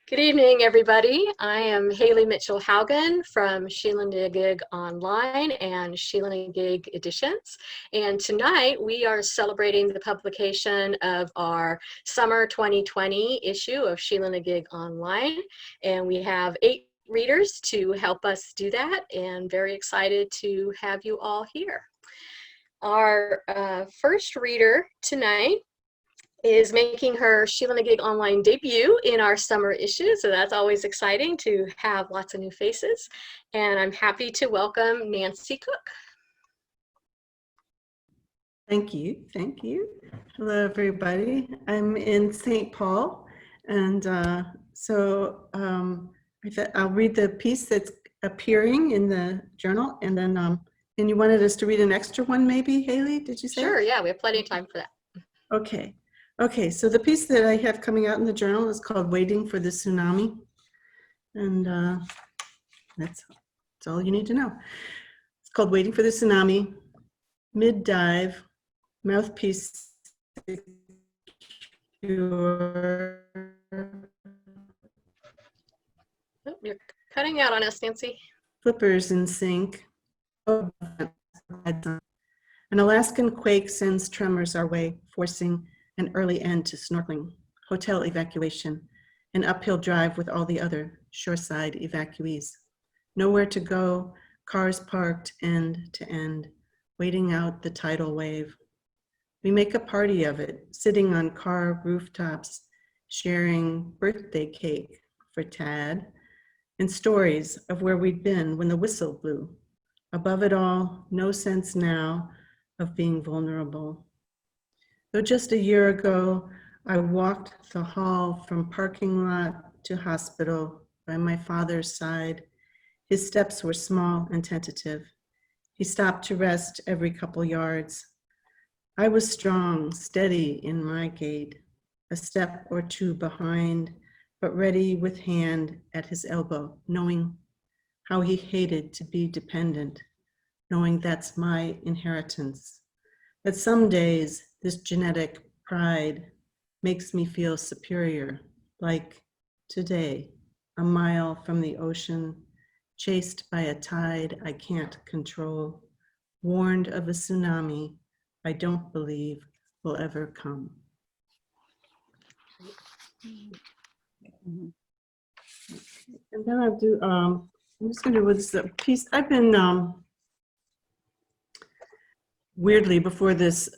Good evening, everybody. I am Hayley Mitchell Haugen from Sheila-Na-Gig Online and Sheila-Na-Gig Editions. And tonight we are celebrating the publication of our summer 2020 issue of Sheila-Na-Gig Online. And we have 8 readers to help us do that, and very excited to have you all here. Our first reader tonight is making her Sheila-Na-Gig Online debut in our summer issue, so that's always exciting to have lots of new faces. And I'm happy to welcome Nancy Cook. Thank you. Thank you. Hello, everybody. I'm in St. Paul, and I thought I'll read the piece that's appearing in the journal, and then and you wanted us to read an extra one, maybe, Hayley? Did you say? Sure. Yeah, we have plenty of time for that. Okay. Okay. So the piece that I have coming out in the journal is called "Waiting for the Tsunami," and that's all you need to know. It's called "Waiting for the Tsunami." Mid-dive. Mouthpiece secure. Oh, you're cutting out on us, Nancy. Flippers in sync. An Alaskan quake sends tremors our way, forcing an early end to snorkeling, hotel evacuation, an uphill drive with all the other shoreside evacuees. Nowhere to go, cars parked end to end, waiting out the tidal wave. We make a party of it, sitting on car rooftops, sharing birthday cake for Tad, and stories of where we'd been when the whistle blew. Above it all, no sense now of being vulnerable. Though just a year ago, I walked the hall from parking lot to hospital by my father's side. His steps were small and tentative. He stopped to rest every couple yards. I was strong, steady in my gait, a step or two behind, but ready with hand at his elbow, knowing how he hated to be dependent, knowing that's my inheritance, that some days this genetic pride makes me feel superior, like today, a mile from the ocean, chased by a tide I can't control, warned of a tsunami I don't believe will ever come. And then I'll do, I'm just going to do with the piece. I've been, weirdly, before this,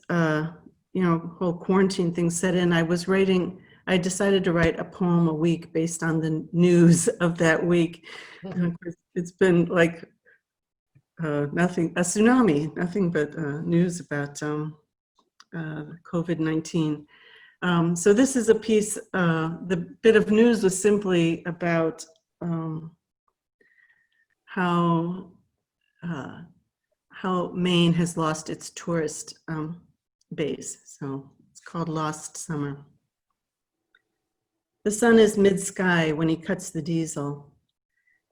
whole quarantine thing set in, I decided to write a poem a week based on the news of that week. And of course, it's been like, nothing, a tsunami, nothing but news about COVID-19. So this is a piece, the bit of news was simply about how Maine has lost its tourist base. So it's called Lost Summer. The sun is mid-sky when he cuts the diesel.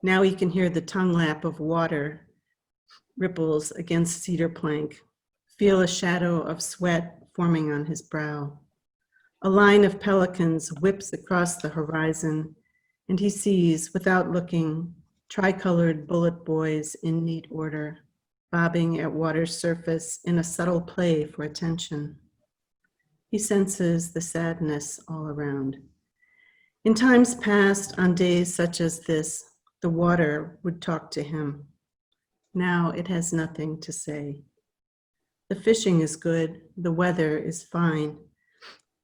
Now he can hear the tongue lap of water ripples against cedar plank, feel a shadow of sweat forming on his brow. A line of pelicans whips across the horizon, and he sees, without looking, tricolored bullet boys in neat order, bobbing at water's surface in a subtle play for attention. He senses the sadness all around. In times past, on days such as this, the water would talk to him. Now it has nothing to say. The fishing is good, the weather is fine,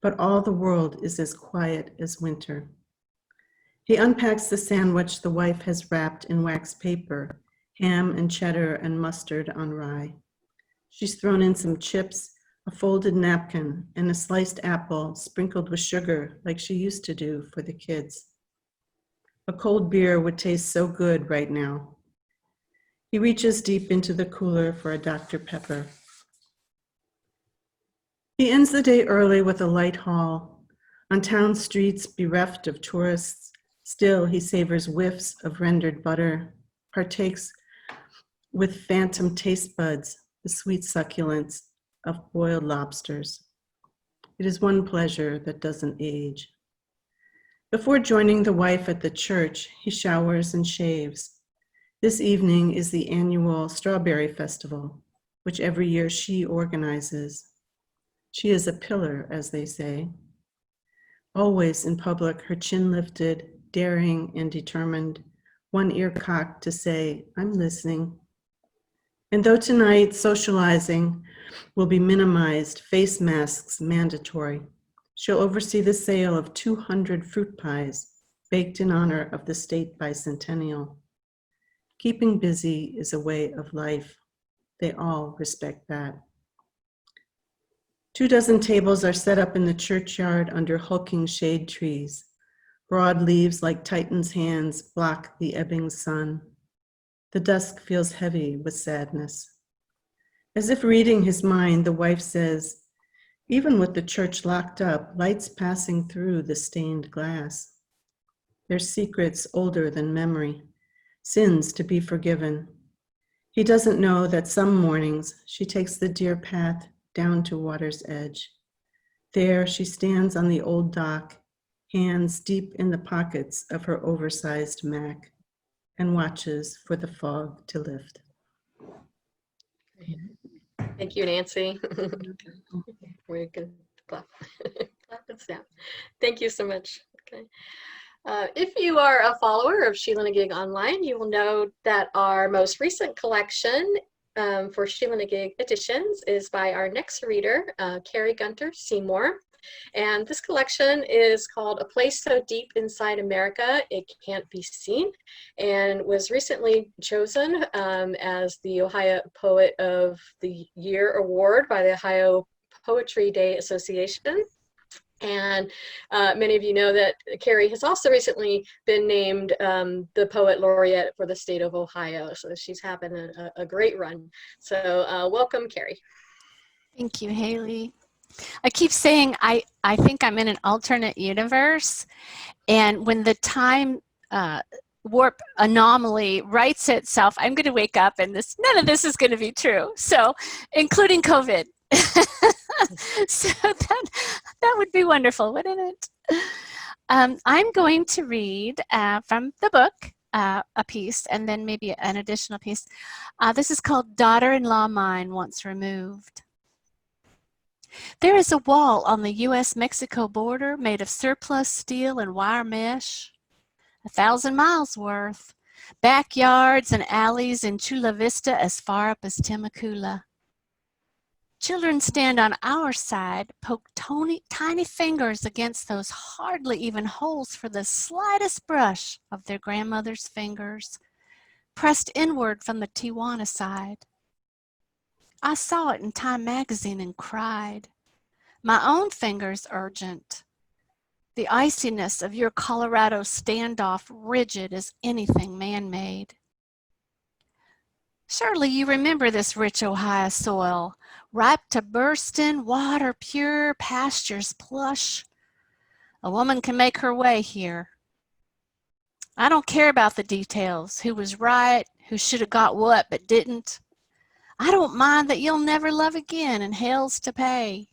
but all the world is as quiet as winter. He unpacks the sandwich the wife has wrapped in wax paper, ham and cheddar and mustard on rye. She's thrown in some chips, a folded napkin, and a sliced apple sprinkled with sugar like she used to do for the kids. A cold beer would taste so good right now. He reaches deep into the cooler for a Dr. Pepper. He ends the day early with a light haul. On town streets bereft of tourists, still he savors whiffs of rendered butter, partakes with phantom taste buds the sweet succulence of boiled lobsters. It is one pleasure that doesn't age. Before joining the wife at the church, he showers and shaves. This evening is the annual Strawberry Festival, which every year she organizes. She is a pillar, as they say. Always in public, her chin lifted, daring and determined, one ear cocked to say, "I'm listening." And though tonight socializing will be minimized, face masks mandatory, she'll oversee the sale of 200 fruit pies baked in honor of the state bicentennial. Keeping busy is a way of life. They all respect that. 24 tables are set up in the churchyard under hulking shade trees. Broad leaves like Titan's hands block the ebbing sun. The dusk feels heavy with sadness. As if reading his mind, the wife says, "Even with the church locked up, lights passing through the stained glass. There's secrets older than memory, sins to be forgiven." He doesn't know that some mornings she takes the deer path down to water's edge. There she stands on the old dock, hands deep in the pockets of her oversized mac, and watches for the fog to lift. Thank you, Nancy. We're good. Clap. Clap and snap. Thank you so much. Okay. If you are a follower of Sheila-Na-Gig online, you will know that our most recent collection for Sheila-Na-Gig editions is by our next reader, Kari Gunter-Seymour. And this collection is called A Place So Deep Inside America It Can't Be Seen, and was recently chosen as the Ohio Poet of the Year Award by the Ohio Poetry Day Association. And many of you know that Kari has also recently been named the Poet Laureate for the state of Ohio. So she's having a great run. So welcome, Kari. Thank you, Hayley. I keep saying I think I'm in an alternate universe, and when the time warp anomaly writes itself, I'm going to wake up and none of this is going to be true. So, including COVID. So that would be wonderful, wouldn't it? I'm going to read from the book a piece, and then maybe an additional piece. This is called "Daughter-in-Law Mine Once Removed." There is a wall on the U.S.-Mexico border made of surplus steel and wire mesh, 1,000 miles worth, backyards and alleys in Chula Vista as far up as Temecula. Children stand on our side, poke tiny fingers against those hardly even holes for the slightest brush of their grandmother's fingers, pressed inward from the Tijuana side. I saw it in Time magazine and cried. My own fingers urgent. The iciness of your Colorado standoff rigid as anything man-made. Surely you remember this rich Ohio soil, ripe to bursting, water pure, pastures plush. A woman can make her way here. I don't care about the details, who was right, who should have got what but didn't. I don't mind that you'll never love again and hell's to pay.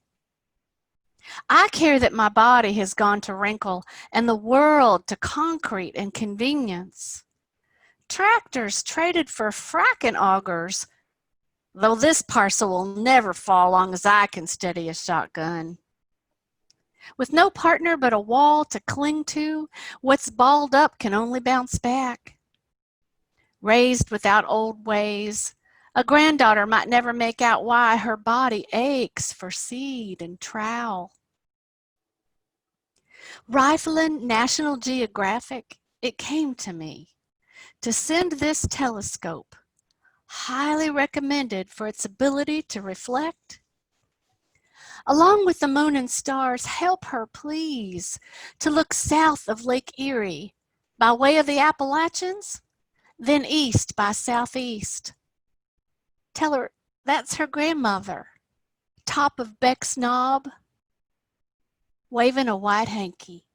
I care that my body has gone to wrinkle and the world to concrete and convenience. Tractors traded for fracking augers, though this parcel will never fall long as I can steady a shotgun. With no partner but a wall to cling to, what's balled up can only bounce back. Raised without old ways, a granddaughter might never make out why her body aches for seed and trowel. Rifling National Geographic, it came to me to send this telescope, highly recommended for its ability to reflect. Along with the moon and stars, help her, please, to look south of Lake Erie by way of the Appalachians, then east by southeast. Tell her that's her grandmother, top of Beck's Knob, waving a white hanky.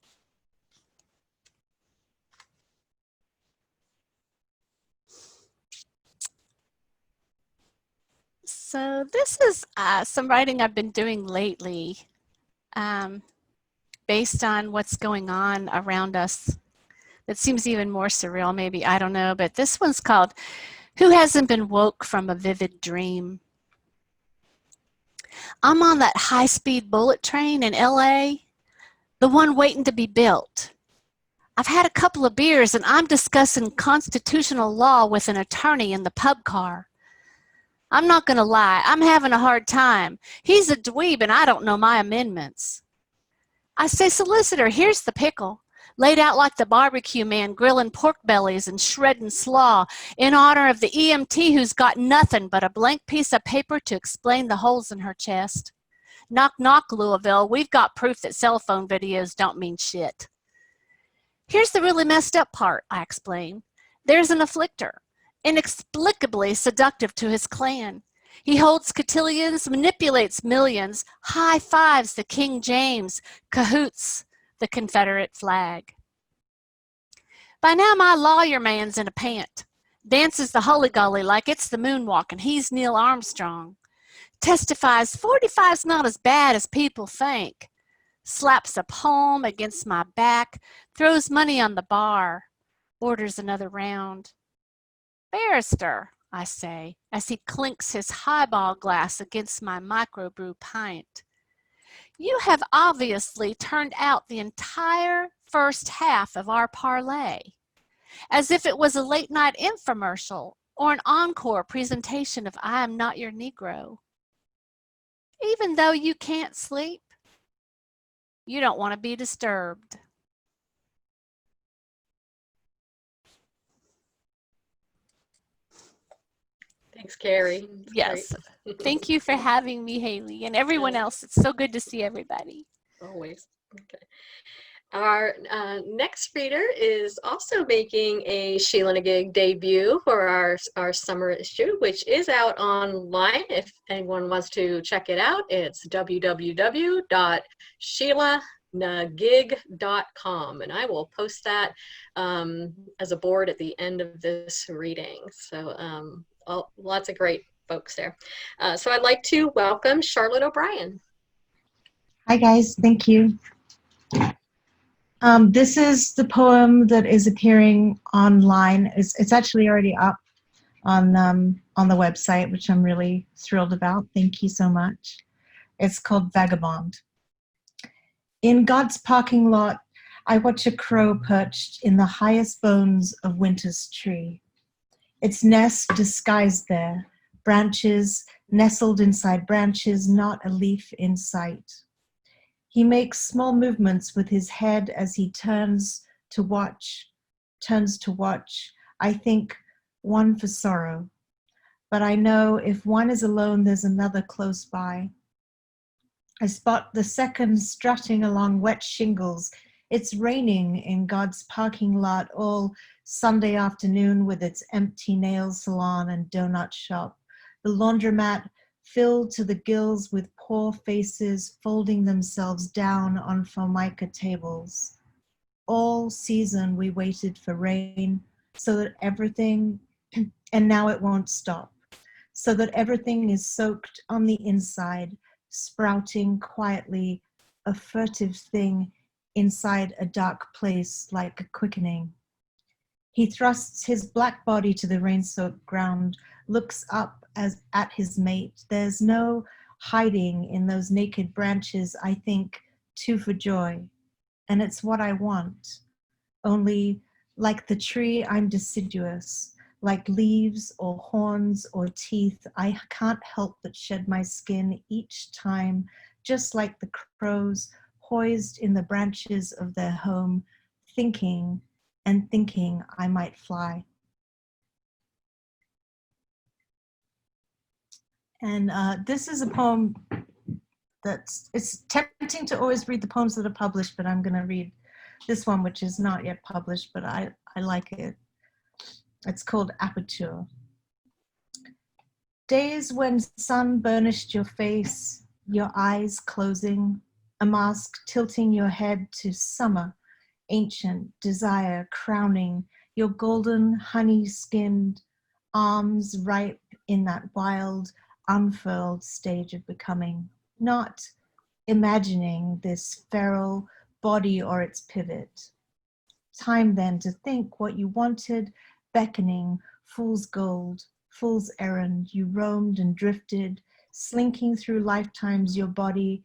So this is some writing I've been doing lately. based on what's going on around us. That seems even more surreal, maybe, I don't know, but this one's called Who Hasn't Been Woke from a Vivid Dream? I'm on that high-speed bullet train in LA, the one waiting to be built. I've had a couple of beers and I'm discussing constitutional law with an attorney in the pub car. I'm not gonna lie, I'm having a hard time. He's a dweeb and I don't know my amendments. I say, solicitor, here's the pickle, laid out like the barbecue man grilling pork bellies and shredding slaw in honor of the EMT who's got nothing but a blank piece of paper to explain the holes in her chest. Knock, knock, Louisville, we've got proof that cell phone videos don't mean shit. Here's the really messed up part, I explain. There's an afflictor, inexplicably seductive to his clan. He holds cotillions, manipulates millions, high-fives the King James, cahoots the Confederate flag. By now my lawyer man's in a pant, dances the holly-golly like it's the moonwalk and he's Neil Armstrong, testifies 45's not as bad as people think, slaps a palm against my back, throws money on the bar, orders another round. Barrister, I say, as he clinks his highball glass against my microbrew pint. You have obviously turned out the entire first half of our parlay, as if it was a late-night infomercial or an encore presentation of I Am Not Your Negro. Even though you can't sleep, you don't want to be disturbed. Thanks, Kari. Yes. Thank you for having me, Hayley, and everyone else. It's so good to see everybody. Always. Okay. Our next reader is also making a Sheila-Na-Gig debut for our summer issue, which is out online. If anyone wants to check it out, it's www.Sheila-Na-Gig.com, and I will post that as a board at the end of this reading. So lots of great folks there. So I'd like to welcome Charlotte O'Brien. Hi guys, thank you. This is the poem that is appearing online. It's actually already up on the website, which I'm really thrilled about. Thank you so much. It's called Vagabond. In God's parking lot, I watch a crow perched in the highest bones of winter's tree. Its nest disguised there, branches nestled inside branches, not a leaf in sight. He makes small movements with his head as he turns to watch. I think one for sorrow, but I know if one is alone, there's another close by. I spot the second strutting along wet shingles. It's raining in God's parking lot all Sunday afternoon with its empty nail salon and donut shop. The laundromat filled to the gills with poor faces folding themselves down on formica tables. All season we waited for rain so that everything, and now it won't stop, so that everything is soaked on the inside, sprouting quietly, a furtive thing inside a dark place like a quickening. He thrusts his black body to the rain-soaked ground, looks up at his mate. There's no hiding in those naked branches, I think, two for joy. And it's what I want. Only, like the tree, I'm deciduous. Like leaves or horns or teeth, I can't help but shed my skin each time, just like the crows poised in the branches of their home, thinking and thinking I might fly. And this is a poem it's tempting to always read the poems that are published, but I'm gonna read this one, which is not yet published, but I like it. It's called Aperture. Days when sun burnished your face, your eyes closing, a mask tilting your head to summer, ancient desire crowning your golden honey-skinned arms ripe in that wild, unfurled stage of becoming, not imagining this feral, body or its pivot. Time then to think what you wanted, beckoning, fool's gold, fool's errand, you roamed and drifted, slinking through lifetimes your body,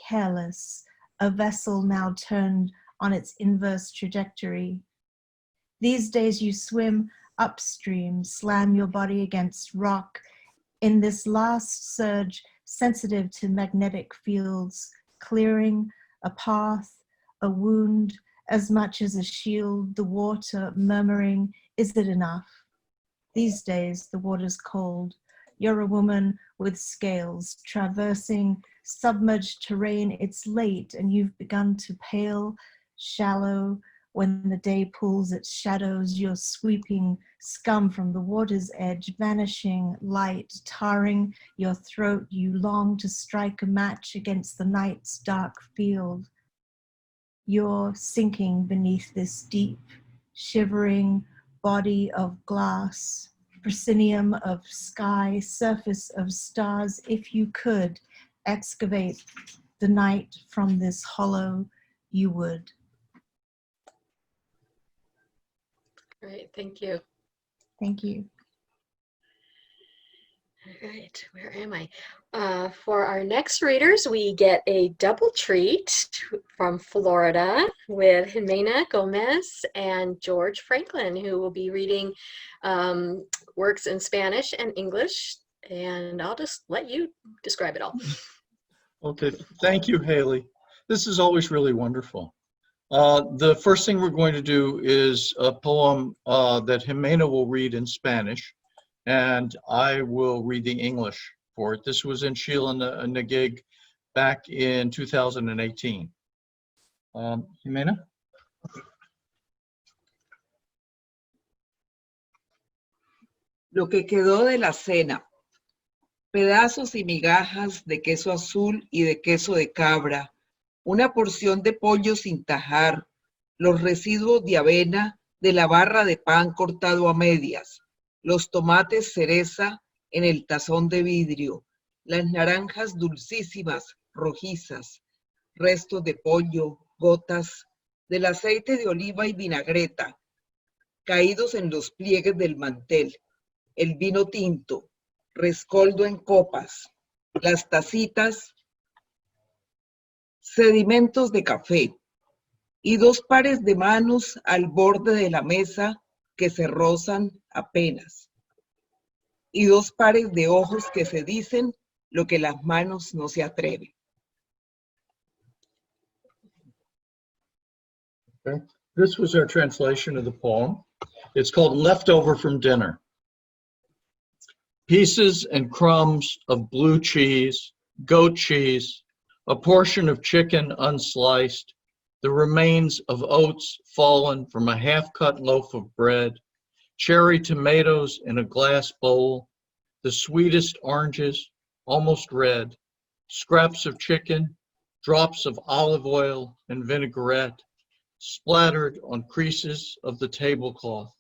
careless, a vessel now turned on its inverse trajectory. These days you swim upstream, slam your body against rock, in this last surge, sensitive to magnetic fields, clearing a path, a wound, as much as a shield, the water murmuring, is it enough? These days the water's cold. You're a woman with scales, traversing submerged terrain. It's late and you've begun to pale, shallow. When the day pulls its shadows, you're sweeping scum from the water's edge, vanishing, light, tarring your throat. You long to strike a match against the night's dark field. You're sinking beneath this deep, shivering body of glass, proscenium of sky, surface of stars. If you could excavate the night from this hollow, you would. Great, thank you. Thank you. All right, where am I? For our next readers, we get a double treat from Florida with Jimena Gomez and George Franklin, who will be reading works in Spanish and English. And I'll just let you describe it all. Okay, thank you, Hayley. This is always really wonderful. The first thing we're going to do is a poem that Jimena will read in Spanish, and I will read the English for it. This was in Sheila-Na-Gig back in 2018. Jimena? Lo que quedó de la cena. Pedazos y migajas de queso azul y de queso de cabra, una porción de pollo sin tajar, los residuos de avena de la barra de pan cortado a medias, los tomates cereza en el tazón de vidrio, las naranjas dulcísimas, rojizas, restos de pollo, gotas del aceite de oliva y vinagreta, caídos en los pliegues del mantel, el vino tinto, rescoldo en copas, las tacitas, sedimentos de café y dos pares de manos al borde de la mesa que se rozan apenas y dos pares de ojos que se dicen lo que las manos no se atreven. Okay. This was our translation of the poem. It's called Leftover from Dinner. Pieces and crumbs of blue cheese, goat cheese, a portion of chicken unsliced, the remains of oats fallen from a half-cut loaf of bread, cherry tomatoes in a glass bowl, the sweetest oranges, almost red, scraps of chicken, drops of olive oil and vinaigrette, splattered on creases of the tablecloth,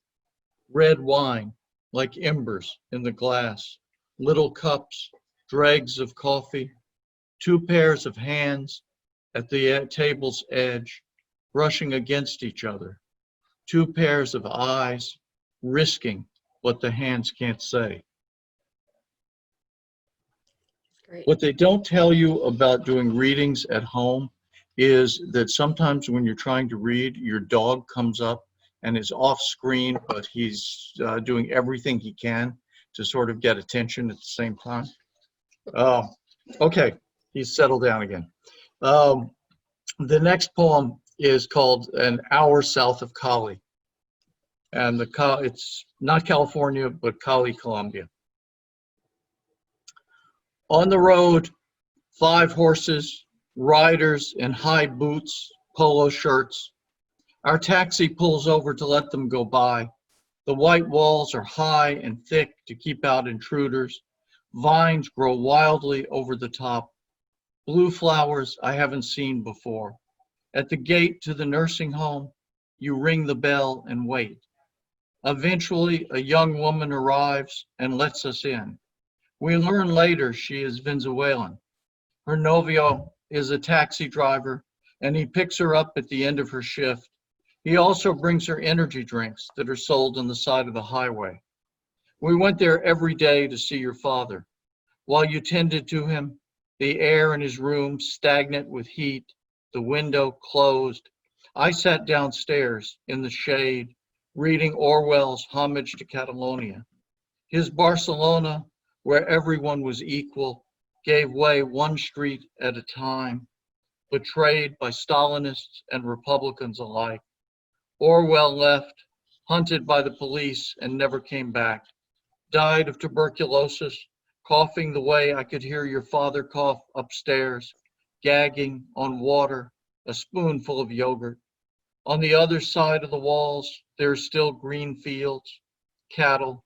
red wine like embers in the glass, little cups, dregs of coffee, two pairs of hands at the table's edge, brushing against each other, two pairs of eyes, risking what the hands can't say. Great. What they don't tell you about doing readings at home is that sometimes when you're trying to read, your dog comes up and is off screen, but he's doing everything he can to sort of get attention at the same time. Okay, he's settled down again. The next poem is called An Hour South of Cali. And it's not California, but Cali, Colombia. On the road, 5 horses, riders in high boots, polo shirts. Our taxi pulls over to let them go by. The white walls are high and thick to keep out intruders. Vines grow wildly over the top. Blue flowers I haven't seen before. At the gate to the nursing home, you ring the bell and wait. Eventually, a young woman arrives and lets us in. We learn later she is Venezuelan. Her novio is a taxi driver, and he picks her up at the end of her shift. He also brings her energy drinks that are sold on the side of the highway. We went there every day to see your father. While you tended to him, the air in his room stagnant with heat, the window closed, I sat downstairs in the shade, reading Orwell's Homage to Catalonia. His Barcelona, where everyone was equal, gave way one street at a time, betrayed by Stalinists and Republicans alike. Orwell left, hunted by the police, and never came back. Died of tuberculosis, coughing the way I could hear your father cough upstairs, gagging on water, a spoonful of yogurt. On the other side of the walls, there are still green fields, cattle,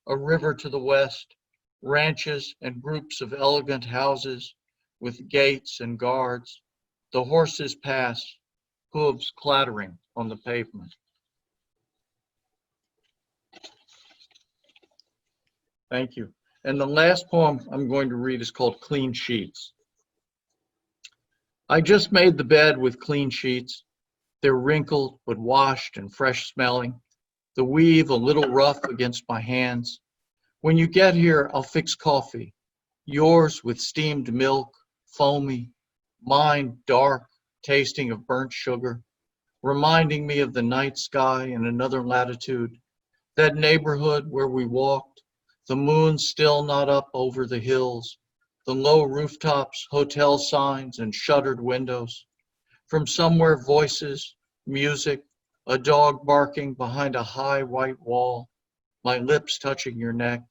a river to the west, ranches and groups of elegant houses with gates and guards. The horses pass, hooves clattering on the pavement. Thank you. And the last poem I'm going to read is called Clean Sheets. I just made the bed with clean sheets. They're wrinkled but washed and fresh smelling. The weave a little rough against my hands. When you get here, I'll fix coffee. Yours with steamed milk, foamy. Mine dark, tasting of burnt sugar. Reminding me of the night sky in another latitude. That neighborhood where we walked. The moon still not up over the hills. The low rooftops, hotel signs, and shuttered windows. From somewhere voices, music, a dog barking behind a high white wall, my lips touching your neck.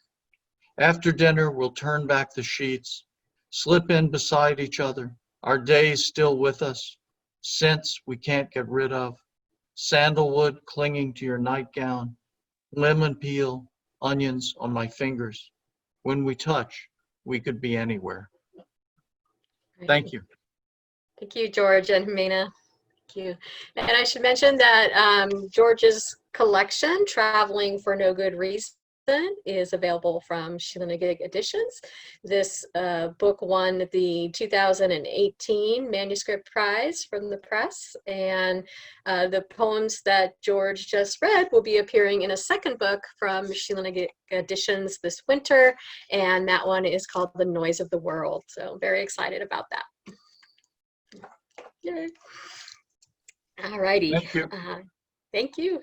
After dinner, we'll turn back the sheets, slip in beside each other, our days still with us, scents we can't get rid of, sandalwood clinging to your nightgown, lemon peel, onions on my fingers. When we touch, we could be anywhere. Thank you. Thank you, George and Jimena. Thank you. And I should mention that George's collection, Traveling for No Good Reason, is available from Sheila-Na-Gig Editions. This book won the 2018 Manuscript Prize from the press, and the poems that George just read will be appearing in a second book from Sheila-Na-Gig Editions this winter, and that one is called The Noise of the World. So very excited about that. Yay. All righty. Thank you. Thank you.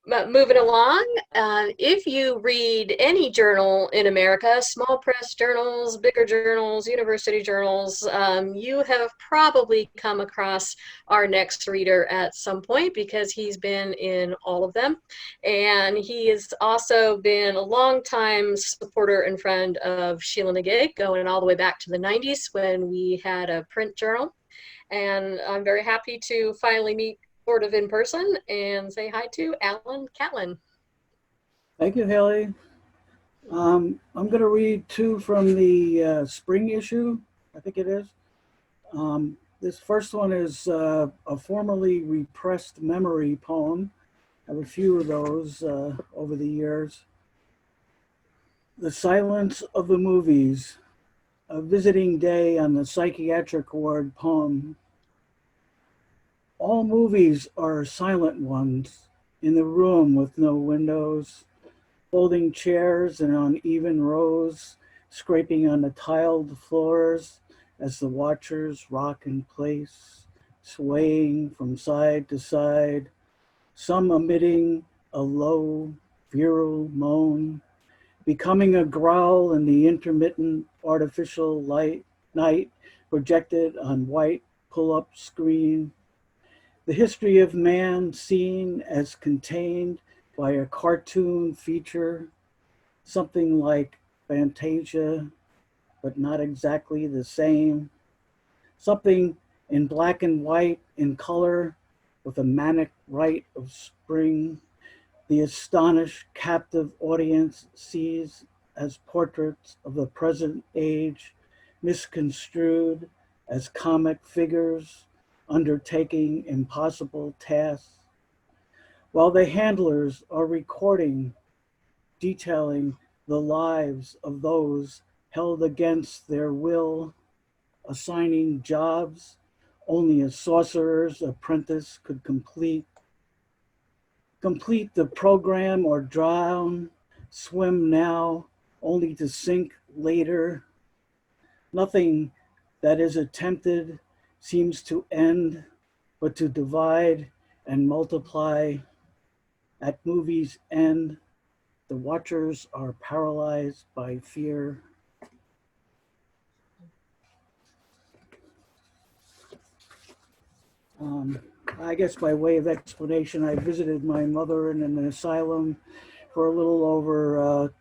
But moving along, if you read any journal in America, small press journals, bigger journals, university journals, you have probably come across our next reader at some point because he's been in all of them. And he has also been a longtime supporter and friend of Sheila-Na-Gig, going all the way back to the 90s when we had a print journal. And I'm very happy to finally meet sort of in person and say hi to Alan Catlin. Thank you, Hayley. I'm going to read two from the spring issue, I think it is. This first one is a formerly repressed memory poem. I have a few of those over the years. The Silence of the Movies, a visiting day on the psychiatric ward poem. All movies are silent ones, in the room with no windows, folding chairs in uneven rows, scraping on the tiled floors as the watchers rock in place, swaying from side to side, some emitting a low, virile moan, becoming a growl in the intermittent artificial night projected on white pull-up screen. The history of man seen as contained by a cartoon feature, something like Fantasia, but not exactly the same. Something in black and white in color with a manic rite of spring. The astonished captive audience sees as portraits of the present age, misconstrued as comic figures undertaking impossible tasks, while the handlers are recording, detailing the lives of those held against their will, assigning jobs only a sorcerer's apprentice could complete the program or drown, swim now, only to sink later. Nothing that is attempted seems to end, but to divide and multiply. At movie's end, the watchers are paralyzed by fear. I guess by way of explanation, I visited my mother in an asylum for a little over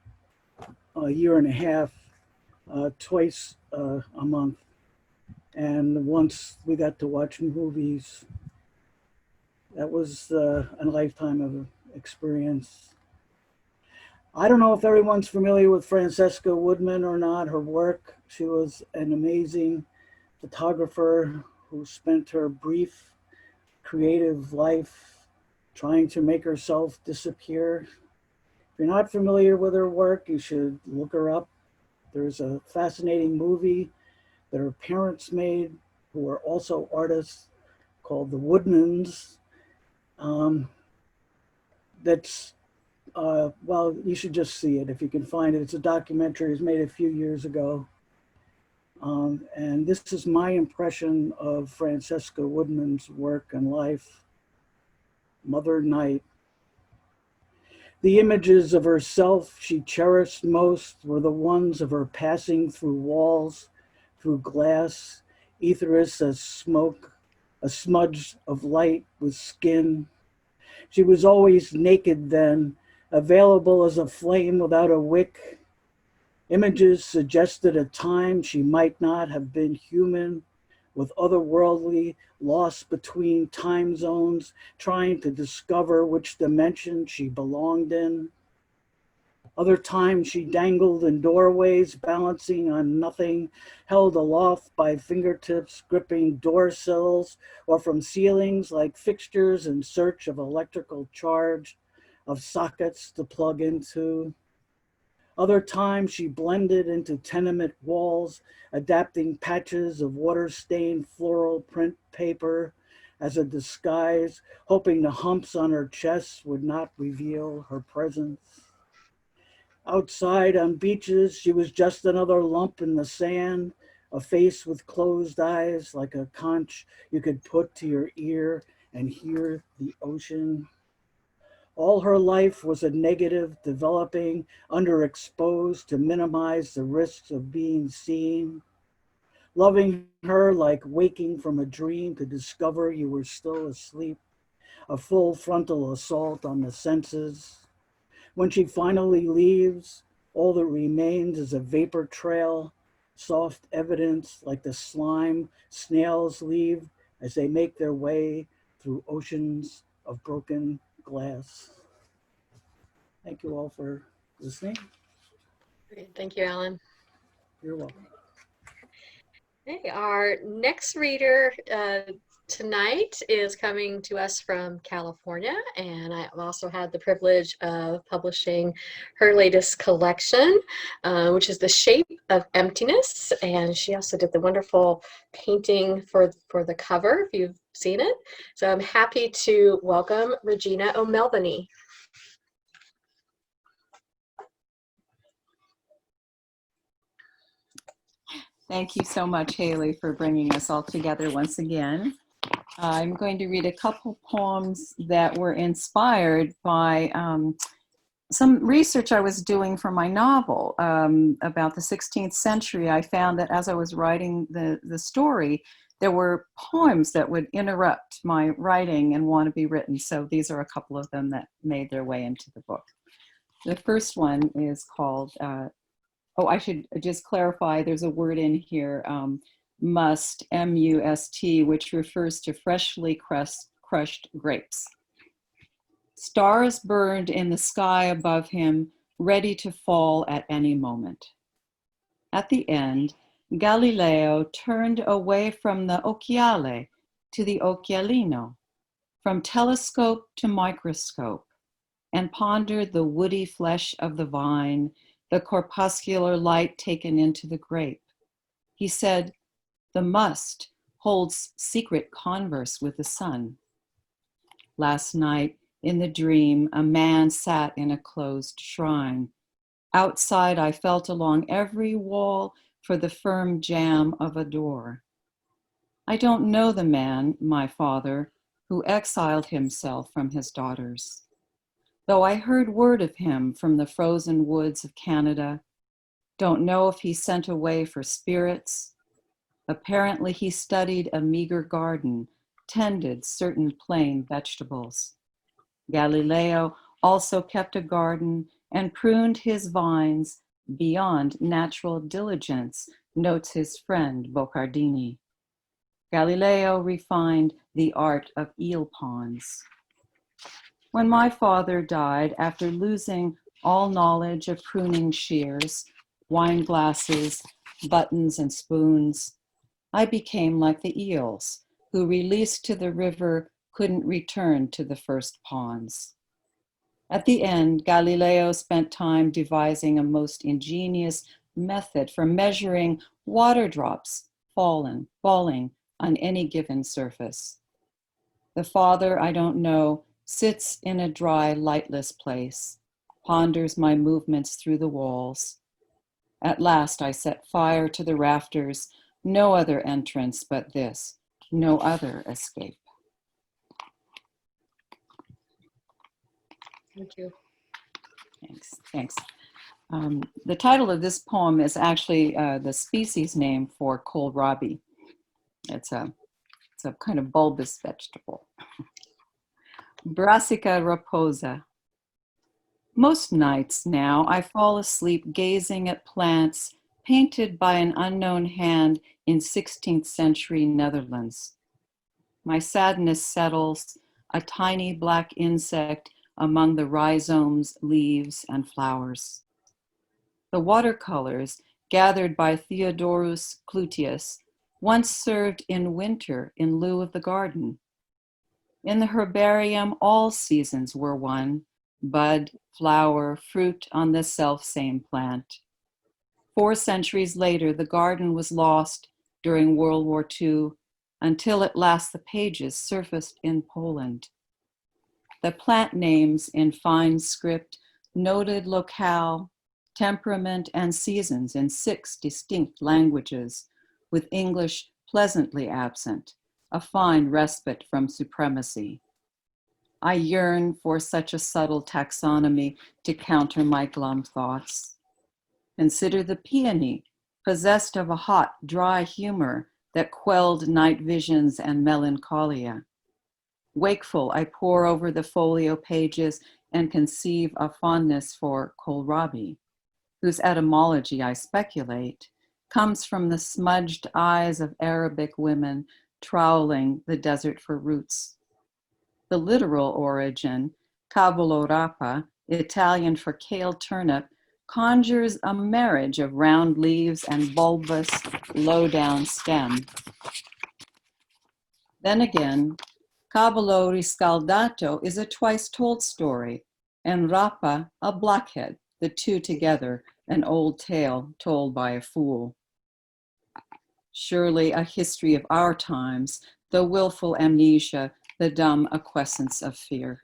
a year and a half, twice a month. And once we got to watch movies. That was a lifetime of experience. I don't know if everyone's familiar with Francesca Woodman or not, her work. She was an amazing photographer who spent her brief creative life trying to make herself disappear. If you're not familiar with her work, you should look her up. There's a fascinating movie that her parents made, who are also artists, called The Woodmans. Well, you should just see it if you can find it. It's a documentary. It was made a few years ago. And this is my impression of Francesca Woodman's work and life. Mother Night. The images of herself she cherished most were the ones of her passing through walls, through glass, etherous as smoke, a smudge of light with skin. She was always naked then, available as a flame without a wick. Images suggested a time she might not have been human, with otherworldly, lost between time zones, trying to discover which dimension she belonged in. Other times she dangled in doorways, balancing on nothing, held aloft by fingertips, gripping door sills or from ceilings like fixtures in search of electrical charge, of sockets to plug into. Other times she blended into tenement walls, adapting patches of water-stained floral print paper as a disguise, hoping the humps on her chest would not reveal her presence. Outside on beaches, she was just another lump in the sand, a face with closed eyes like a conch you could put to your ear and hear the ocean. All her life was a negative, developing, underexposed to minimize the risks of being seen. Loving her like waking from a dream to discover you were still asleep, a full frontal assault on the senses. When she finally leaves, all that remains is a vapor trail, soft evidence like the slime snails leave as they make their way through oceans of broken glass. Thank you all for listening. Great. Thank you, Alan. You're welcome. Okay, our next reader tonight is coming to us from California, and I've also had the privilege of publishing her latest collection, which is The Shape of Emptiness, and she also did the wonderful painting for the cover, if you've seen it. So I'm happy to welcome Regina O Melveny. Thank you so much, Hayley, for bringing us all together once again. I'm going to read a couple poems that were inspired by some research I was doing for my novel about the 16th century. I found that as I was writing the story, there were poems that would interrupt my writing and want to be written. So these are a couple of them that made their way into the book. The first one is called I should just clarify, there's a word in here, must, M-U-S-T, which refers to freshly crushed grapes. Stars burned in the sky above him, ready to fall at any moment. At the end, Galileo turned away from the occhiale to the occhialino, from telescope to microscope, and pondered the woody flesh of the vine, the corpuscular light taken into the grape. He said, the must holds secret converse with the sun. Last night, in the dream, a man sat in a closed shrine. Outside, I felt along every wall for the firm jamb of a door. I don't know the man, my father, who exiled himself from his daughters. Though I heard word of him from the frozen woods of Canada, don't know if he sent away for spirits. Apparently he studied a meager garden, tended certain plain vegetables. Galileo also kept a garden and pruned his vines beyond natural diligence, notes his friend Boccardini. Galileo refined the art of eel ponds. When my father died, after losing all knowledge of pruning shears, wine glasses, buttons, and spoons, I became like the eels, who released to the river couldn't return to the first ponds. At the end, Galileo spent time devising a most ingenious method for measuring water drops falling on any given surface. The father, I don't know, sits in a dry, lightless place, ponders my movements through the walls. At last I set fire to the rafters, no other entrance but this, no other escape. Thank you. Thanks. The title of this poem is actually the species name for kohlrabi. It's a kind of bulbous vegetable. Brassica raposa. Most nights now I fall asleep gazing at plants painted by an unknown hand in 16th century Netherlands. My sadness settles, a tiny black insect among the rhizomes, leaves, and flowers. The watercolors gathered by Theodorus Clutius once served in winter in lieu of the garden. In the herbarium, all seasons were one, bud, flower, fruit on the self-same plant. 4 centuries later, the garden was lost during World War II until at last the pages surfaced in Poland. The plant names in fine script noted locale, temperament, and seasons in 6 distinct languages, with English pleasantly absent, a fine respite from supremacy. I yearn for such a subtle taxonomy to counter my glum thoughts. Consider the peony, possessed of a hot, dry humor that quelled night visions and melancholia. Wakeful, I pore over the folio pages and conceive a fondness for kohlrabi, whose etymology, I speculate, comes from the smudged eyes of Arabic women troweling the desert for roots. The literal origin, cavolo rapa, Italian for kale turnip, conjures a marriage of round leaves and bulbous, low-down stem. Then again, cavolo riscaldato is a twice-told story, and rapa a blockhead, the two together, an old tale told by a fool. Surely a history of our times, the willful amnesia, the dumb acquiescence of fear.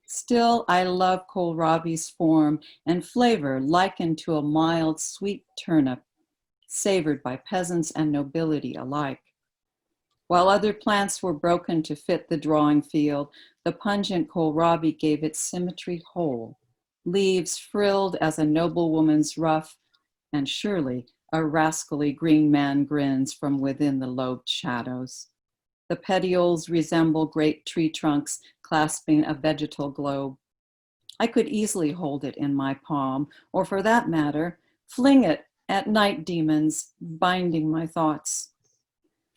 Still, I love kohlrabi's form and flavor likened to a mild, sweet turnip, savored by peasants and nobility alike. While other plants were broken to fit the drawing field, the pungent kohlrabi gave it symmetry whole, leaves frilled as a noblewoman's ruff, and surely a rascally green man grins from within the lobed shadows. The petioles resemble great tree trunks clasping a vegetal globe. I could easily hold it in my palm, or for that matter, fling it at night demons binding my thoughts.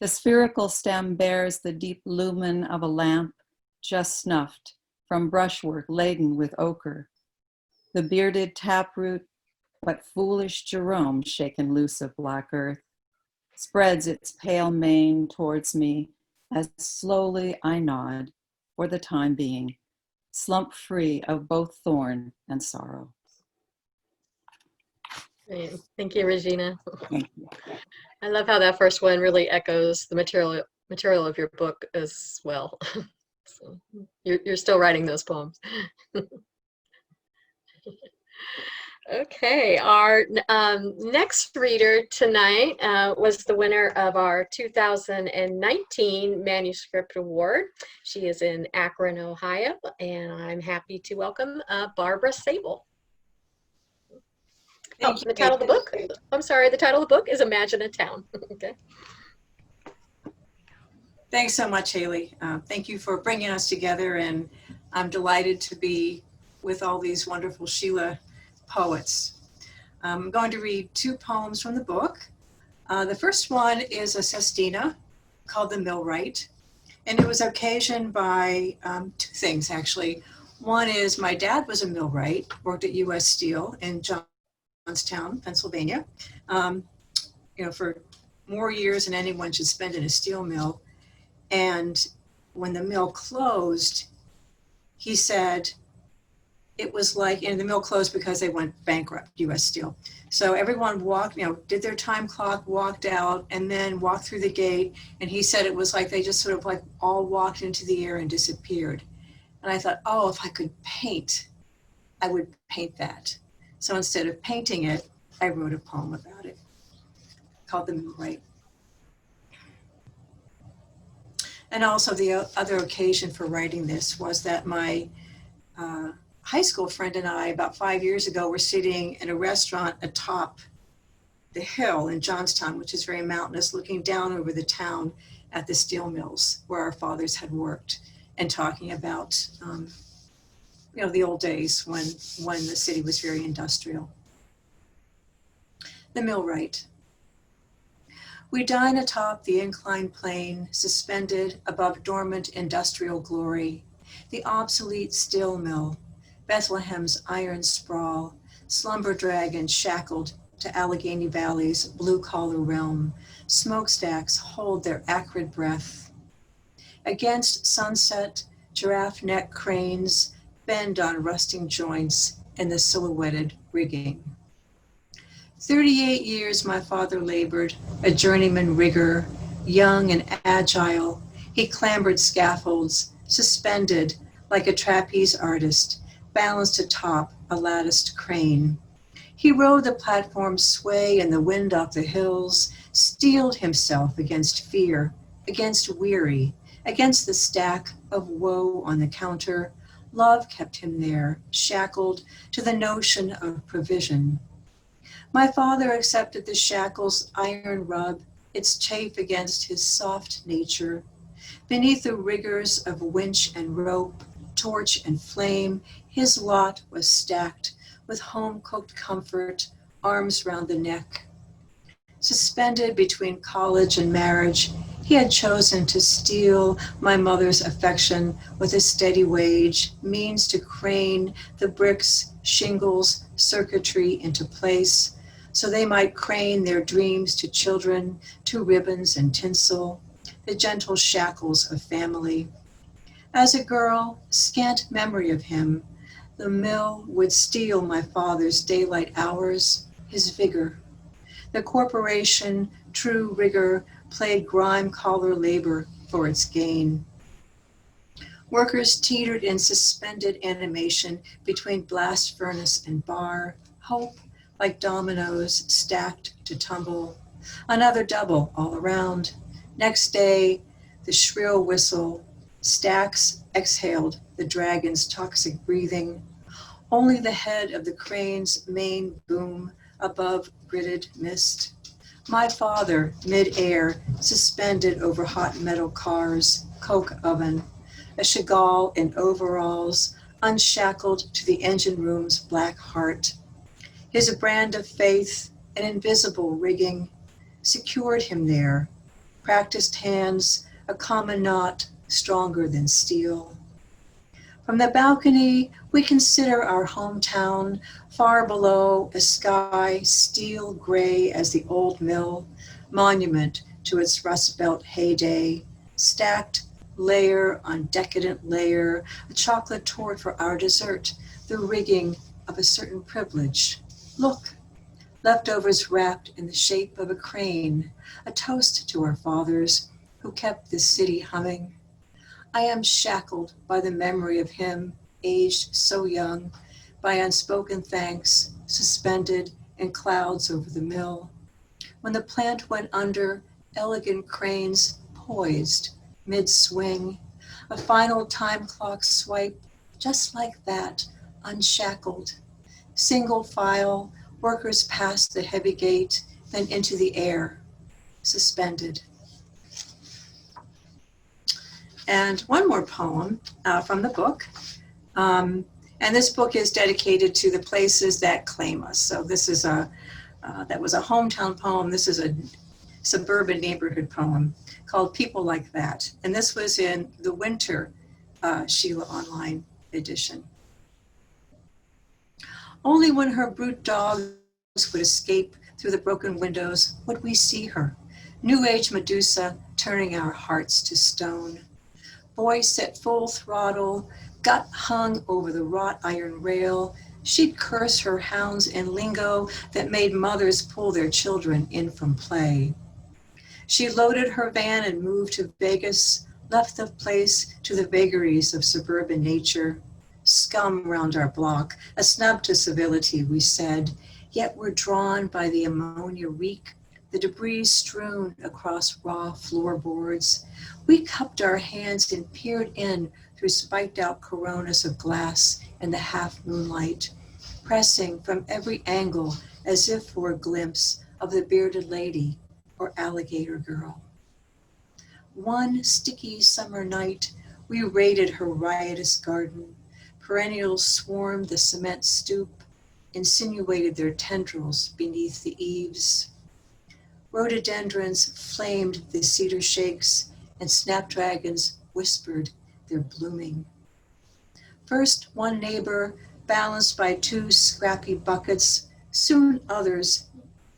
The spherical stem bears the deep lumen of a lamp just snuffed from brushwork laden with ochre. The bearded taproot, what foolish Jerome shaken loose of black earth, spreads its pale mane towards me as slowly I nod, for the time being, slump free of both thorn and sorrow. Great. Thank you, Regina. Thank you. I love how that first one really echoes the material of your book as well. So you're still writing those poems. Okay, our next reader tonight was the winner of our 2019 Manuscript Award. She is in Akron, Ohio, and I'm happy to welcome Barbara Sable. Thank you. The title of the book, I'm sorry, the title of the book is Imagine a Town. Okay. Thanks so much, Hayley. Thank you for bringing us together, and I'm delighted to be with all these wonderful Sheila poets. I'm going to read two poems from the book. The first one is a sestina called The Millwright, and it was occasioned by two things, actually. One is my dad was a millwright, worked at U.S. Steel in Johnstown, Pennsylvania, for more years than anyone should spend in a steel mill. And when the mill closed, he said it was like, and the mill closed because they went bankrupt, U.S. Steel. So everyone walked, did their time clock, walked out, and then walked through the gate. And he said it was like they just sort of like all walked into the air and disappeared. And I thought, oh, if I could paint, I would paint that. So instead of painting it, I wrote a poem about it called The Millwright. And also the other occasion for writing this was that my high school friend and I, about 5 years ago, were sitting in a restaurant atop the hill in Johnstown, which is very mountainous, looking down over the town at the steel mills where our fathers had worked, and talking about, the old days when the city was very industrial. The Millwright. We dine atop the inclined plane, suspended above dormant industrial glory, the obsolete steel mill, Bethlehem's iron sprawl, slumber dragon shackled to Allegheny Valley's blue-collar realm, smokestacks hold their acrid breath. Against sunset, giraffe neck cranes bend on rusting joints in the silhouetted rigging. 38 years my father labored, a journeyman rigger, young and agile. He clambered scaffolds, suspended like a trapeze artist, balanced atop a latticed crane. He rode the platform sway in the wind off the hills, steeled himself against fear, against weary, against the stack of woe on the counter. Love kept him there, shackled to the notion of provision. My father accepted the shackles' iron rub, its chafe against his soft nature. Beneath the rigors of winch and rope, torch and flame, his lot was stacked with home-cooked comfort, arms round the neck. Suspended between college and marriage, he had chosen to steal my mother's affection with a steady wage, means to crane the bricks, shingles, circuitry into place, so they might crane their dreams to children, to ribbons and tinsel, the gentle shackles of family. As a girl, scant memory of him, the mill would steal my father's daylight hours, his vigor. The corporation, true rigor, played grime collar labor for its gain. Workers teetered in suspended animation between blast furnace and bar, hope like dominoes stacked to tumble. Another double all around. Next day, the shrill whistle, stacks exhaled the dragon's toxic breathing. Only the head of the crane's main boom above gridded mist. My father, mid-air, suspended over hot metal cars, coke oven, a Chagall in overalls, unshackled to the engine room's black heart. His brand of faith, an invisible rigging, secured him there. Practiced hands, a common knot, stronger than steel. From the balcony, we consider our hometown, far below a sky steel gray as the old mill, monument to its Rust Belt heyday, stacked layer on decadent layer, a chocolate torte for our dessert, the rigging of a certain privilege. Look, leftovers wrapped in the shape of a crane, a toast to our fathers who kept this city humming. I am shackled by the memory of him, aged so young, by unspoken thanks, suspended in clouds over the mill. When the plant went under, elegant cranes poised mid-swing, a final time clock swipe, just like that, unshackled. Single file, workers passed the heavy gate, then into the air, suspended. And one more poem from the book. And this book is dedicated to the places that claim us. So this is that was a hometown poem. This is a suburban neighborhood poem called People Like That. And this was in the winter Sheila Online edition. Only when her brute dogs would escape through the broken windows would we see her, New Age Medusa turning our hearts to stone. Voice at full throttle, gut hung over the wrought iron rail, she'd curse her hounds in lingo that made mothers pull their children in from play. She loaded her van and moved to Vegas, left the place to the vagaries of suburban nature. Scum round our block, a snub to civility, we said, yet we're drawn by the ammonia reek, the debris strewn across raw floorboards. We cupped our hands and peered in through spiked out coronas of glass in the half moonlight, pressing from every angle as if for a glimpse of the bearded lady or alligator girl. One sticky summer night, we raided her riotous garden. Perennials swarmed the cement stoop, insinuated their tendrils beneath the eaves. Rhododendrons flamed the cedar shakes, and snapdragons whispered their blooming. First one neighbor, balanced by two scrappy buckets, soon others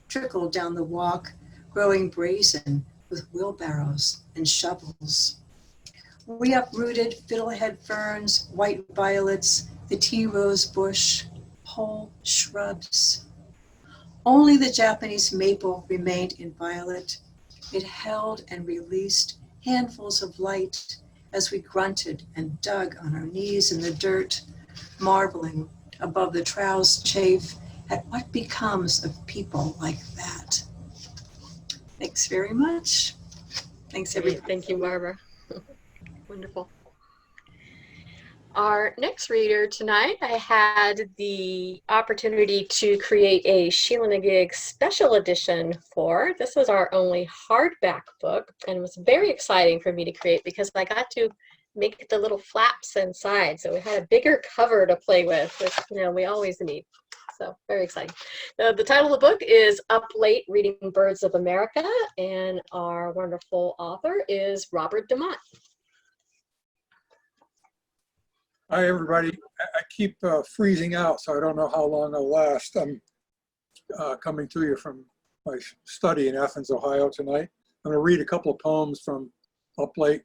trickled down the walk, growing brazen with wheelbarrows and shovels. We uprooted fiddlehead ferns, white violets, the tea rose bush, whole shrubs. Only the Japanese maple remained inviolate. It held and released handfuls of light as we grunted and dug on our knees in the dirt, marveling above the trowel's chafe at what becomes of people like that. Thanks very much. Thanks, everybody. Thank you, Barbara. Wonderful. Our next reader tonight, I had the opportunity to create a Sheila-Na-Gig special edition for. This was our only hardback book, and it was very exciting for me to create because I got to make the little flaps inside. So we had a bigger cover to play with, which we always need. So very exciting. The title of the book is Up Late Reading Birds of America, and our wonderful author is Robert DeMott. Hi, everybody. I keep freezing out, so I don't know how long I'll last. I'm coming to you from my study in Athens, Ohio tonight. I'm going to read a couple of poems from Up Late,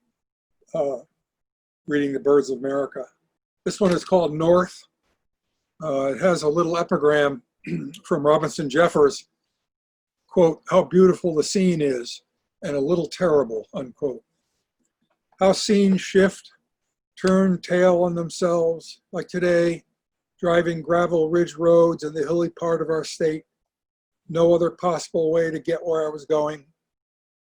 Reading the Birds of America. This one is called North. It has a little epigram from Robinson Jeffers, quote, "How beautiful the scene is, and a little terrible," unquote. How scenes shift, turn tail on themselves, like today, driving gravel ridge roads in the hilly part of our state. No other possible way to get where I was going.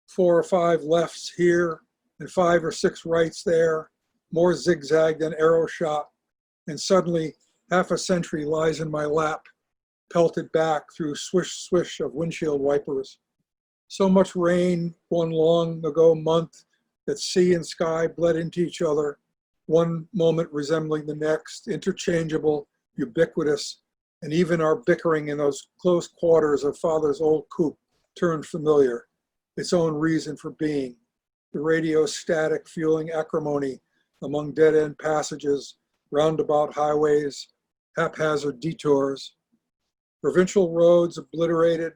4 or 5 lefts here and 5 or 6 rights there, more zigzag than arrow shot, and suddenly half a century lies in my lap, pelted back through swish swish of windshield wipers. So much rain one long ago month that sea and sky bled into each other, one moment resembling the next, interchangeable, ubiquitous, and even our bickering in those close quarters of Father's old coupe turned familiar, its own reason for being, the radio static fueling acrimony among dead-end passages, roundabout highways, haphazard detours, provincial roads obliterated,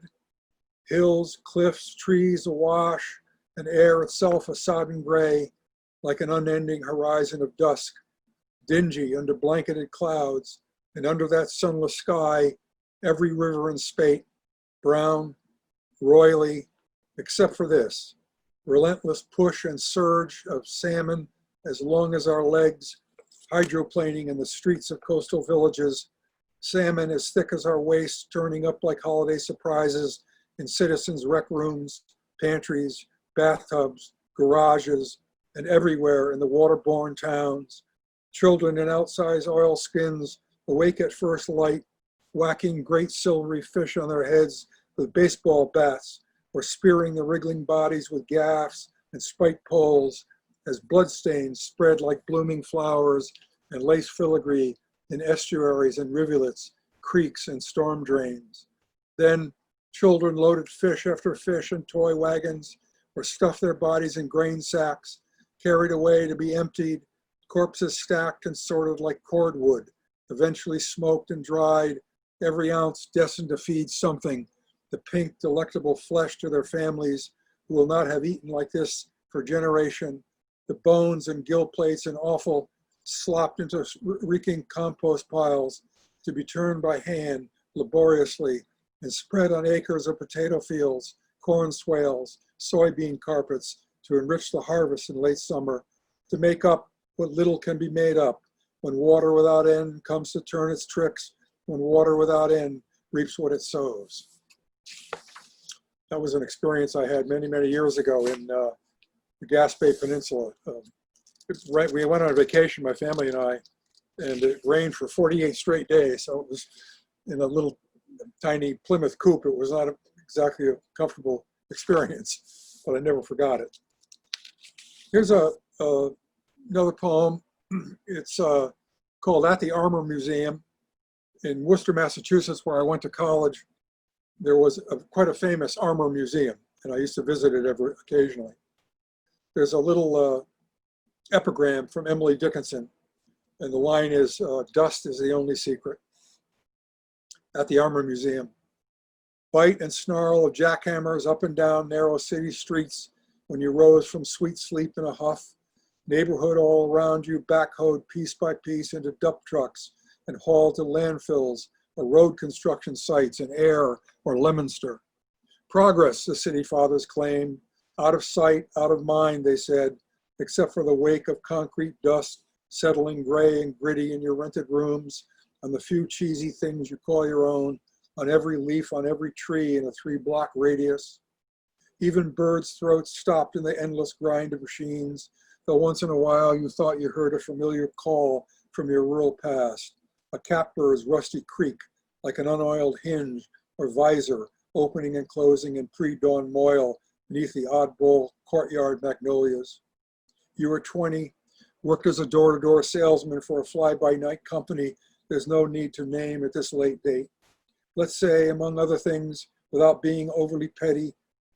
hills, cliffs, trees awash, and air itself a sodden gray, like an unending horizon of dusk, dingy under blanketed clouds, and under that sunless sky, every river and spate, brown, roily, except for this, relentless push and surge of salmon as long as our legs, hydroplaning in the streets of coastal villages, salmon as thick as our waists, turning up like holiday surprises in citizens' rec rooms, pantries, bathtubs, garages, and everywhere in the waterborne towns. Children in outsized oilskins, awake at first light, whacking great silvery fish on their heads with baseball bats, or spearing the wriggling bodies with gaffs and spike poles as bloodstains spread like blooming flowers and lace filigree in estuaries and rivulets, creeks and storm drains. Then children loaded fish after fish in toy wagons or stuffed their bodies in grain sacks, carried away to be emptied, corpses stacked and sorted like cordwood, eventually smoked and dried, every ounce destined to feed something, the pink, delectable flesh to their families who will not have eaten like this for generation, the bones and gill plates and offal slopped into reeking compost piles to be turned by hand laboriously and spread on acres of potato fields, corn swales, soybean carpets to enrich the harvest in late summer, to make up what little can be made up when water without end comes to turn its tricks, when water without end reaps what it sows. That was an experience I had many, many years ago in the Gaspé Peninsula. We went on a vacation, my family and I, and it rained for 48 straight days. So it was in a little tiny Plymouth coupe. It was not exactly a comfortable experience, but I never forgot it. Here's another poem. It's called At the Armor Museum. In Worcester, Massachusetts, where I went to college, there was quite a famous armor museum, and I used to visit it occasionally. There's a little epigram from Emily Dickinson, and the line is, "Dust is the only secret." At the Armor Museum. Bite and snarl of jackhammers up and down narrow city streets when you rose from sweet sleep in a huff, neighborhood all around you backhoed piece by piece into dump trucks and hauled to landfills or road construction sites in Ayr or Leominster. Progress, the city fathers claimed, out of sight, out of mind, they said, except for the wake of concrete dust settling gray and gritty in your rented rooms, on the few cheesy things you call your own, on every leaf on every tree in a 3-block radius. Even birds' throats stopped in the endless grind of machines, though once in a while you thought you heard a familiar call from your rural past, a catbird's rusty creak like an unoiled hinge or visor opening and closing in pre-dawn moil beneath the oddball courtyard magnolias. You were 20, worked as a door-to-door salesman for a fly-by-night company there's no need to name at this late date. Let's say, among other things, without being overly petty,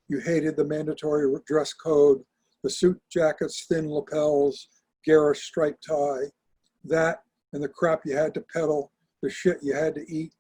you hated the mandatory dress code, the suit jacket's thin lapels, garish striped tie, that and the crap you had to peddle, the shit you had to eat.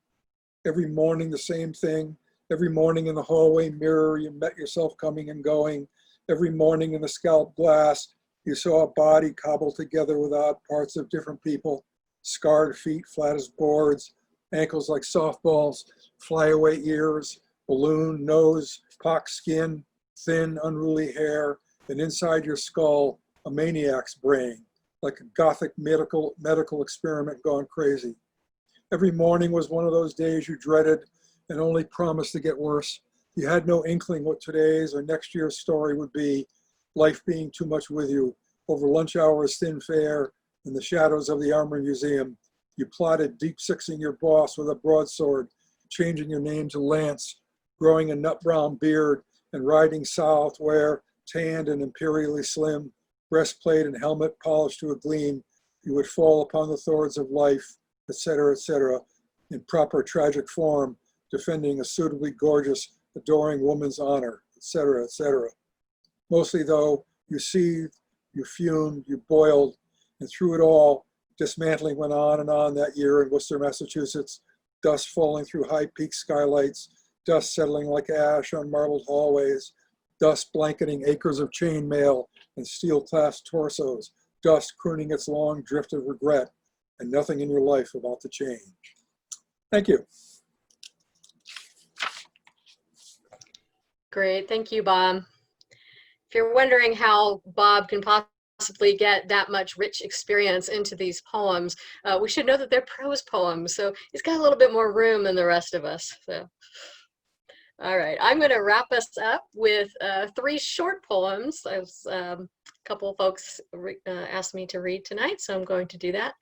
Every morning the same thing. Every morning in the hallway mirror you met yourself coming and going. Every morning in the scalp glass you saw a body cobbled together with odd parts of different people, scarred feet flat as boards, ankles like softballs, flyaway ears, balloon nose, pock skin, thin unruly hair, and inside your skull a maniac's brain, like a gothic medical experiment gone crazy. Every morning was one of those days you dreaded and only promised to get worse. You had no inkling what today's or next year's story would be, life being too much with you. Over lunch hours, thin fare, in the shadows of the Armor Museum, you plotted deep-sixing your boss with a broadsword, changing your name to Lance, growing a nut-brown beard, and riding south where, tanned and imperially slim, breastplate and helmet polished to a gleam, you would fall upon the thorns of life, etc., in proper tragic form, defending a suitably gorgeous, adoring woman's honor, etc. Mostly, though, you seethed, you fumed, you boiled, and through it all, dismantling went on and on that year in Worcester, Massachusetts, dust falling through high peak skylights, dust settling like ash on marbled hallways, dust blanketing acres of chainmail and steel-clasped torsos, dust crooning its long drift of regret, and nothing in your life about to change. Thank you. Great, thank you, Bob. If you're wondering how Bob can possibly get that much rich experience into these poems, we should know that they're prose poems, so he's got a little bit more room than the rest of us. So. All right, I'm going to wrap us up with 3 short poems. A couple of folks asked me to read tonight, so I'm going to do that.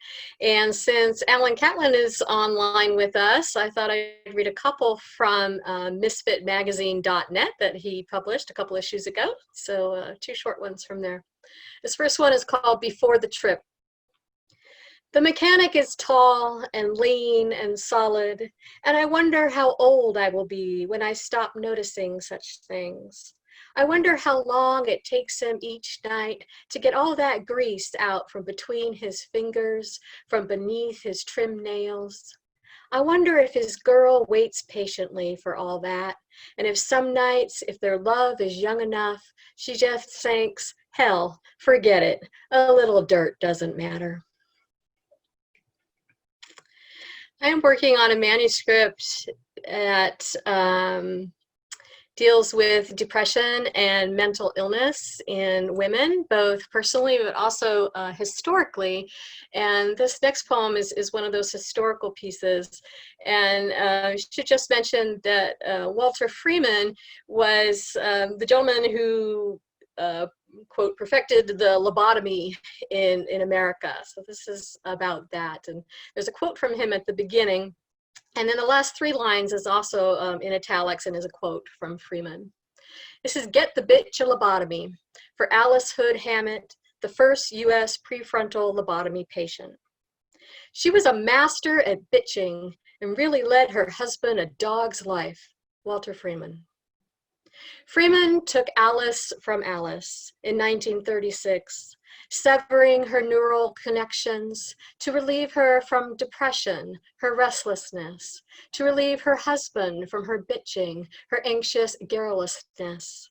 And since Alan Catlin is online with us, I thought I'd read a couple from misfitmagazine.net that he published a couple issues ago. So 2 short ones from there. This first one is called Before the Trip. The mechanic is tall and lean and solid, and I wonder how old I will be when I stop noticing such things. I wonder how long it takes him each night to get all that grease out from between his fingers, from beneath his trim nails. I wonder if his girl waits patiently for all that, and if some nights, if their love is young enough, she just thinks, hell, forget it, a little dirt doesn't matter. I am working on a manuscript that deals with depression and mental illness in women, both personally but also historically. And this next poem is one of those historical pieces. And I should just mention that Walter Freeman was the gentleman who quote, perfected the lobotomy in America. So this is about that. And there's a quote from him at the beginning. And then the last 3 lines is also in italics and is a quote from Freeman. This is Get the Bitch a Lobotomy for Alice Hood Hammett, the first U.S. prefrontal lobotomy patient. She was a master at bitching and really led her husband a dog's life. Walter Freeman. Freeman took Alice from Alice in 1936, severing her neural connections to relieve her from depression, her restlessness, to relieve her husband from her bitching, her anxious garrulousness.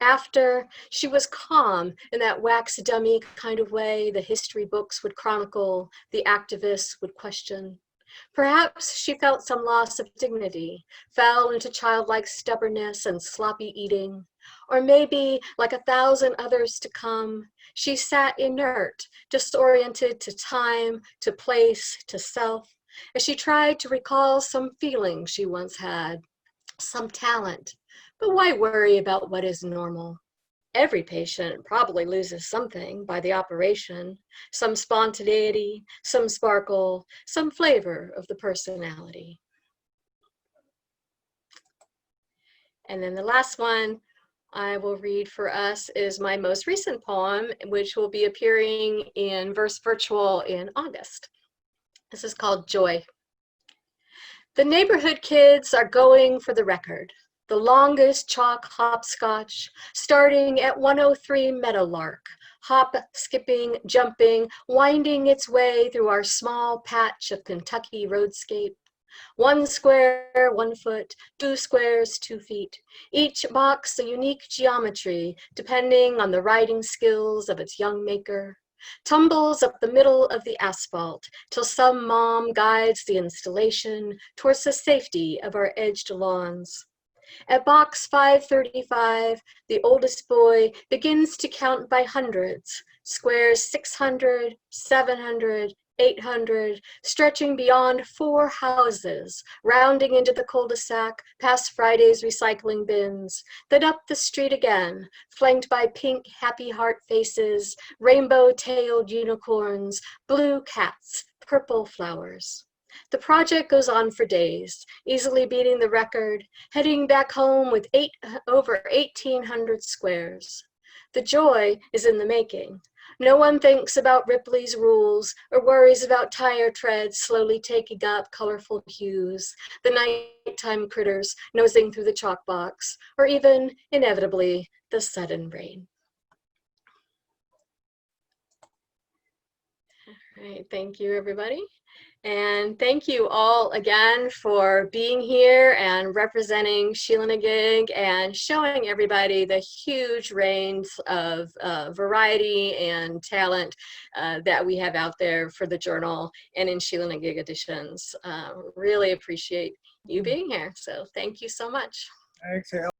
After, she was calm in that wax dummy kind of way the history books would chronicle, the activists would question. Perhaps she felt some loss of dignity, fell into childlike stubbornness and sloppy eating, or maybe, like 1,000 others to come, she sat inert, disoriented to time, to place, to self, as she tried to recall some feeling she once had, some talent. But why worry about what is normal? Every patient probably loses something by the operation, some spontaneity, some sparkle, some flavor of the personality. And then the last one I will read for us is my most recent poem, which will be appearing in Verse Virtual in August. This is called Joy. The neighborhood kids are going for the record. The longest chalk hopscotch, starting at 103 Meadowlark, hop, skipping, jumping, winding its way through our small patch of Kentucky roadscape. 1 square, 1 foot, 2 squares, 2 feet. Each box a unique geometry, depending on the riding skills of its young maker. Tumbles up the middle of the asphalt till some mom guides the installation towards the safety of our edged lawns. At box 535, the oldest boy begins to count by hundreds, squares 600, 700, 800, stretching beyond 4 houses, rounding into the cul-de-sac, past Friday's recycling bins, then up the street again, flanked by pink happy heart faces, rainbow-tailed unicorns, blue cats, purple flowers. The project goes on for days, easily beating the record, heading back home with over 1,800 squares. The joy is in the making. No one thinks about Ripley's rules or worries about tire treads slowly taking up colorful hues, the nighttime critters nosing through the chalk box, or even, inevitably, the sudden rain. All right, thank you, everybody. And thank you all again for being here and representing Sheila-Na-Gig and showing everybody the huge range of variety and talent that we have out there for the journal and in Sheila-Na-Gig editions. Really appreciate you being here. So thank you so much. Thanks, Hayley.